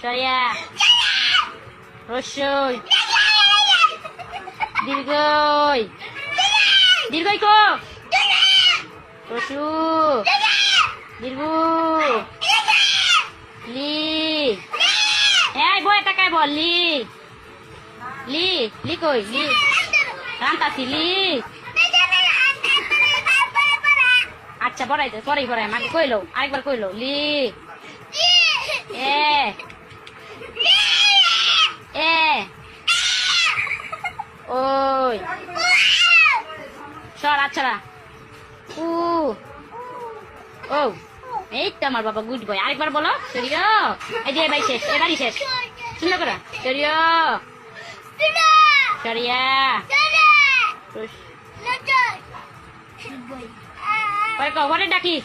সরিয়া রসই দীর্ঘই দীর্ঘই কো রসু দীর্ঘ লি এই বই তাকাই বল লি লি লি কই লি রান্তাছি লি আচ্ছা পড়াইতে পরেই পড়াই মাকে কইলো আরেকবার কইলো লি এ এ ওই সর আচ্ছা উ ও এই তো আমার বাবা গুড বয় আরেকবার বলো সরিয়া এই যে ভাই শেষ এবারই শেষ সুন্দর করে সরিয়া সরিয়া পরে কখন ডাকি